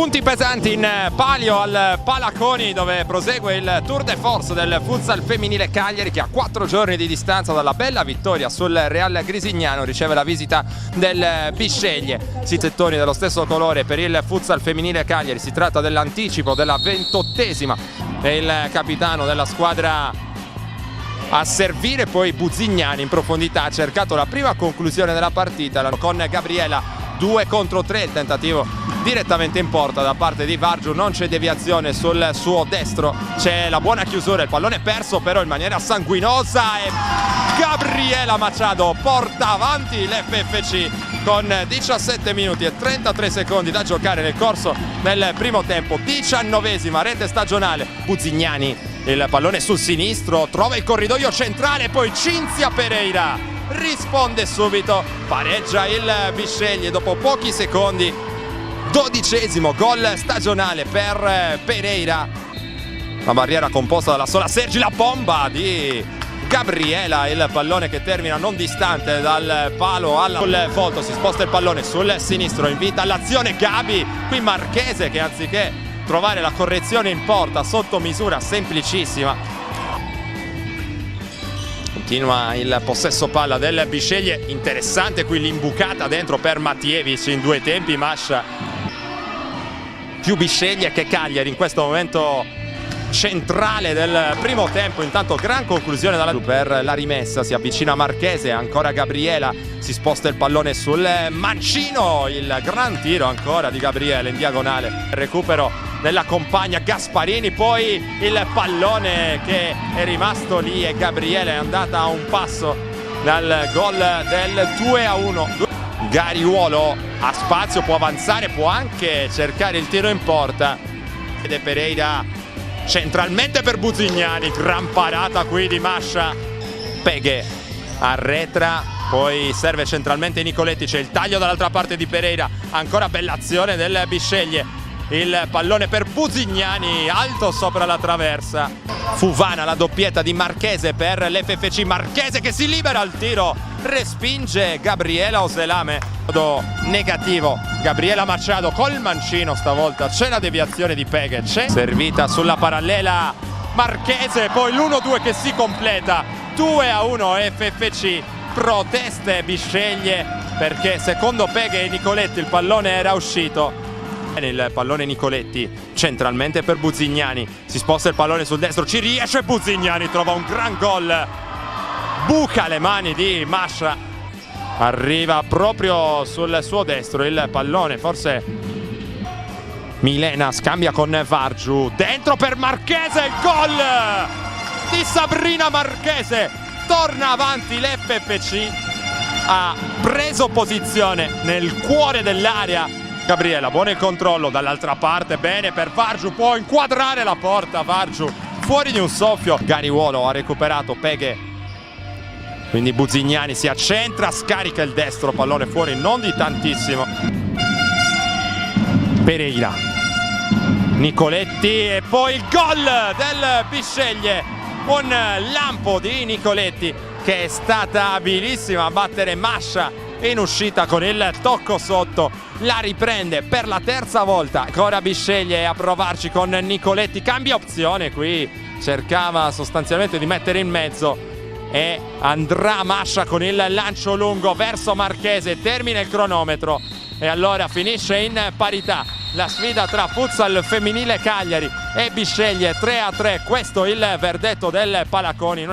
Punti pesanti in palio al Palaconi, dove prosegue il tour de force del futsal femminile Cagliari, che a 4 giorni di distanza dalla bella vittoria sul Real Grisignano riceve la visita del Bisceglie. Settoni dello stesso colore per il futsal femminile Cagliari. Si tratta dell'anticipo della 28esima e il capitano della squadra a servire poi Buzignani in profondità. Ha cercato la prima conclusione della partita con Gabriela, 2 contro 3, il tentativo direttamente in porta da parte di Vargiu, non c'è deviazione sul suo destro, c'è la buona chiusura, il pallone perso però in maniera sanguinosa e Gabriela Machado porta avanti l'FFC con 17 minuti e 33 secondi da giocare nel corso del primo tempo. 19esima rete stagionale. Buzignani, il pallone sul sinistro, trova il corridoio centrale, poi Cinzia Pereira risponde subito, pareggia il Bisceglie dopo pochi secondi. 12esimo gol stagionale per Pereira. La barriera composta dalla sola Sergi, la bomba di Gabriela, il pallone che termina non distante dal palo sul volto. Si sposta il pallone sul sinistro, invita all'azione Gabi, qui Marchese che anziché trovare la correzione in porta sotto misura semplicissima. Continua il possesso palla del Bisceglie, interessante qui l'imbucata dentro per Matievic in 2 tempi. Mascia più Bisceglie che Cagliari in questo momento centrale del primo tempo. Intanto gran conclusione per la rimessa, si avvicina Marchese, ancora Gabriela, si sposta il pallone sul mancino, il gran tiro ancora di Gabriela in diagonale, recupero della compagna Gasparini, poi il pallone che è rimasto lì e Gabriela è andata a un passo dal gol del 2-1. Gariuolo ha spazio, può avanzare, può anche cercare il tiro in porta. Ed è Pereira centralmente per Buzignani, gran parata qui di Mascia. Peghe arretra, poi serve centralmente Nicoletti, c'è il taglio dall'altra parte di Pereira, ancora bella azione del Bisceglie. Il pallone per Buzignani, alto sopra la traversa. Fu vana la doppietta di Marchese per l'FFC. Marchese che si libera al tiro, respinge Gabriela Oselame. Modo negativo, Gabriela Machado col mancino stavolta, c'è la deviazione di Peghe, c'è servita sulla parallela Marchese, poi l'1-2 che si completa, 2-1 FFC. Proteste Bisceglie perché secondo Peghe e Nicoletti il pallone era uscito. Il pallone Nicoletti centralmente per Buzignani, si sposta il pallone sul destro, ci riesce Buzignani, trova un gran gol, buca le mani di Mascia, arriva proprio sul suo destro il pallone, forse Milena scambia con Vargiu, dentro per Marchese, il gol di Sabrina Marchese, torna avanti l'FFC, ha preso posizione nel cuore dell'area. Gabriela, buono il controllo dall'altra parte, bene per Vargiu, può inquadrare la porta Vargiu, fuori di un soffio. Gariuolo ha recuperato Peghe, quindi Buzignani si accentra, scarica il destro, pallone fuori non di tantissimo. Pereira, Nicoletti e poi il gol del Bisceglie, un lampo di Nicoletti che è stata abilissima a battere Mascia in uscita con il tocco sotto, la riprende per la terza volta, ancora Bisceglie a provarci con Nicoletti, cambia opzione qui, cercava sostanzialmente di mettere in mezzo e andrà Mascia con il lancio lungo verso Marchese, termina il cronometro e allora finisce in parità la sfida tra futsal femminile Cagliari e Bisceglie, 3-3, questo il verdetto del Palaconi.